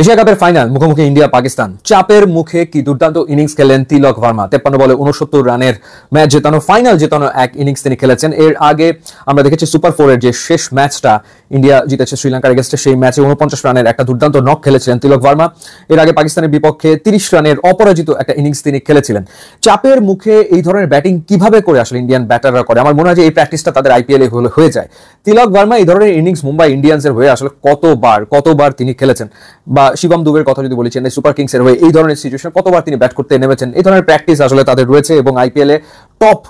Asia কাপের final মুখোমুখি India Pakistan. চাপের মুখে কি দুর্দান্ত ইনিংস খেলেন তিলক ভার্মা। 53 বলে 69 রানের ম্যাচ জেতানো, ফাইনাল জেতানো এক ইনিংস তিনি খেলেছেন। এর আগে আমরা দেখেছি সুপার 4-এর যে শেষ ম্যাচটা ইন্ডিয়া জিতেছে শ্রীলঙ্কার এগেইনস্টে, সেই ম্যাচে 49 রানের একটা দুর্দান্ত নক খেলেছিলেন তিলক ভার্মা। এর আগে পাকিস্তানের বিপক্ষে 30 রানের অপরাজিত একটা ইনিংস তিনি খেলেছিলেন। চাপের মুখে এই ধরনের ব্যাটিং কিভাবে করে আসলে ইন্ডিয়ান ব্যাটাররা করে, আমার মনে হয় যে এই প্র্যাকটিসটা তাদের আইপিএল এ হয়ে যায়। তিলক ভার্মা এই ধরনের ইনিংস মুম্বাই ইন্ডিয়ান্সের হয়ে আসলে কতবার তিনি খেলেছেন, বা শিবম দুবের কথা যদি বলি চেন্নাই সুপার কিংসের হয়ে এই ধরনের সিচুয়েশন কতবার তিনি ব্যাট করতে নেমেছেন। এই ধরনের প্র্যাকটিস আসলে তাদের রয়েছে এবং আইপিএল এ টপ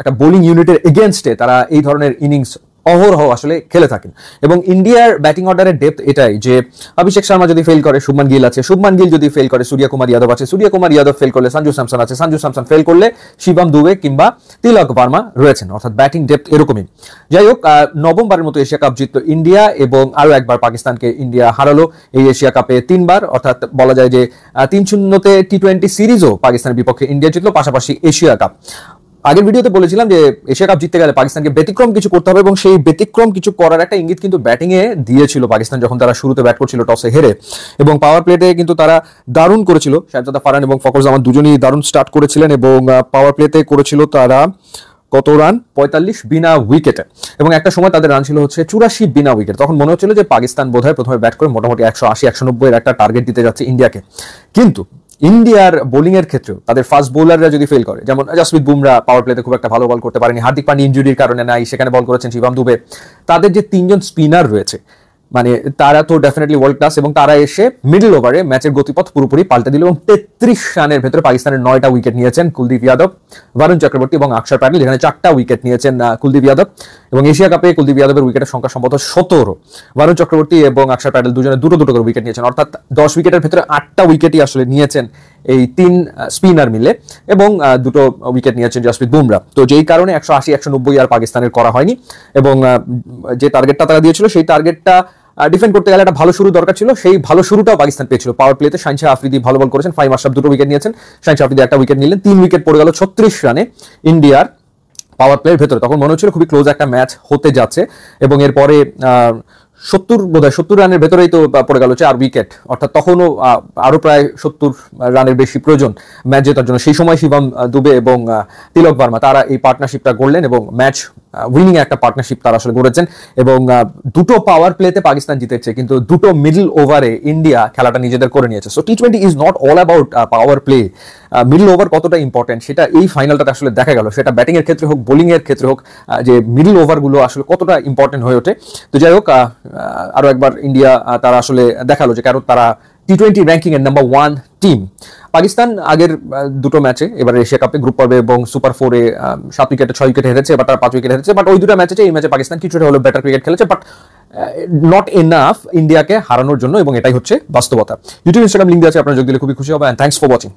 একটা বোলিং ইউনিটের এগেইনস্টে তারা এই ধরনের ইনিংস অহরহ আসলে খেলে থাকেন। এবং ইন্ডিয়ার ব্যাটিং অর্ডারের ডেপথ এটাই যে অভিষেক শর্মা যদি ফেল করে শুভমান গিল আছে, শুভমান গিল যদি ফেল করে সূর্যকুমার যাদব আছে, সূর্যকুমার যাদব ফেল করলে সঞ্জু স্যামসন আছে, সঞ্জু স্যামসন ফেল করলে শিবম দুবে কিংবা তিলক ভার্মা রয়েছেন। অর্থাৎ ব্যাটিং ডেপথ এরকমই। যাই হোক, নবমবারের মতো এশিয়া কাপ জিতল ইন্ডিয়া এবং আরো একবার পাকিস্তানকে ইন্ডিয়া হারালো এই এশিয়া কাপে 3বার। অর্থাৎ বলা যায় যে 3-0 টি-20 সিরিজও পাকিস্তানের বিপক্ষে ইন্ডিয়া জিতলো, পাশাপাশি এশিয়া কাপ। আগের ভিডিওতে বলেছিলাম যে এশিয়া কাপ জিততে গেলে পাকিস্তানকে ব্যতিক্রম কিছু করতে হবে এবং সেই ব্যতিক্রম কিছু করার একটা ইঙ্গিত কিন্তু ব্যাটিং এ দিয়েছিল পাকিস্তান যখন তারা শুরুতে ব্যাট করছিল টসে হেরে। এবং পাওয়ার প্লেতে কিন্তু তারা দারুণ করেছিল, শাহজাদা ফারহান এবং ফখর জামান দুজনেই দারুণ স্টার্ট করেছিলেন এবং পাওয়ার প্লেতে করেছিল তারা কত রান, 45 বিনা উইকেটে। এবং একটা সময় তাদের রান ছিল হচ্ছে 84 বিনা উইকেট। তখন মনে হচ্ছিল যে পাকিস্তান বোধহয় প্রথমে ব্যাট করে মোটামুটি 180-190 এর একটা টার্গেট দিতে যাচ্ছে ইন্ডিয়াকে। কিন্তু ইন্ডিয়ার বোলিং এর ক্ষেত্রেও তাদের ফাস্ট বোলাররা যদি ফেল করে, যেমন জসপ্রীত বুমরা পাওয়ার প্লেতে খুব একটা ভালো বল করতে পারেনি, হার্দিক পান্ডিয়া ইনজুরির কারণে নাই, সেখানে বল করেছেন শিবম দুবে। তাদের যে 3জন স্পিনার রয়েছে মানে তারা তো ডেফিনেটলি ওয়ার্ল্ড ক্লাস এবং তারা এসে মিডল ওভারে ম্যাচের গতিপথ পুরোপুরি পাল্টে দিল এবং 33 রানের ভেতরে পাকিস্তানের 9টা উইকেট নিয়েছেন কুলদীপ যাদব, বরুণ চক্রবর্তী এবং অক্ষর প্যাটেল, যেখানে 4টা উইকেট নিয়েছেন কুলদীপ যাদব। এবং এশিয়া কাপে কুলদীপ যাদবের উইকেটের সংখ্যা সম্ভবত 17, বরুণ চক্রবর্তী এবং অক্ষর প্যাটেল দুজনে দুটো করে উইকেট নিয়েছেন। অর্থাৎ 10 উইকেটের ভেতরে 8টা উইকেটই আসলে নিয়েছেন এই 3 স্পিনার মিলে এবং 2টো উইকেট নিয়েছেন জসপ্রীত বুমরা। তো যেই কারণে 180-190 আর পাকিস্তানের করা হয়নি এবং যে টার্গেটটা তারা দিয়েছিল সেই টার্গেটটা ডিফেন্ড করতে গেলে একটা ভালো শুরু দরকার ছিল, সেই ভালো শুরুটাও পাকিস্তান পেয়েছিল। পাওয়ার প্লেতে শাহিন শাহ আফ্রিদি ভালো বল করেছেন, ফাইম আশরাফ 2টো উইকেট নিয়েছেন, শাহিন শাহ আফ্রিদি 1টা উইকেট নিলেন, 3 উইকেট পড়ে গেল 36 রানে ইন্ডিয়ার পাওয়ার প্লের ভেতরে। তখন মনে হচ্ছিল খুবই ক্লোজ একটা ম্যাচ হতে যাচ্ছে এবং এরপরে 70 রানের ভেতরেই তো পড়ে গেল 4 উইকেট। অর্থাৎ তখনও আরো প্রায় 70 রানের বেশি প্রয়োজন ম্যাচ জেতার জন্য। সেই সময় শিবম দুবে এবং তিলক ভার্মা তারা এই পার্টনারশিপটা গড়লেন এবং ম্যাচ উইনিং একটা পার্টনারশিপ তারা আসলে গড়েছেন। এবং 2টো পাওয়ার প্লেতে পাকিস্তান জিতেছে, কিন্তু 2টো মিডল ওভারে ইন্ডিয়া খেলাটা নিজেদের করে নিয়েছে। সো টি-20 is not all about power play. Middle over কতটা ইম্পর্টেন্ট সেটা এই ফাইনালটাতে আসলে দেখা গেল, সেটা ব্যাটিং এর ক্ষেত্রে হোক বোলিং এর ক্ষেত্রে হোক, যে মিডল ওভারগুলো আসলে কতটা ইম্পর্টেন্ট হয়ে ওঠে। তো যাই হোক, আরো একবার ইন্ডিয়া তারা আসলে দেখালো যে কারণ তারা টি-20 র্যাঙ্কিং এর নাম্বার 1 টিম। পাকিস্তান আগের 2টো ম্যাচে, এবার এশিয়া কাপে গ্রুপ পর্বে এবং সুপার 4-এ 7 উইকেটে 6 উইকেট হেরেছে, এবার তারা 5 উইকেট হেরেছে। বাট ওই 2টা ম্যাচে এই ম্যাচে পাকিস্তান কিছুটা হলো বেটার ক্রিকেট খেলেছে, বাট নট এনাফ ইন্ডিয়াকে হারানোর জন্য, এবং এটাই হচ্ছে বাস্তবতা। ইউটিউব ইনস্টাগ্রাম লিঙ্ক দিয়ে আছে, আপনারা যোগ দিলে খুবই খুশি হবে। And thanks for watching.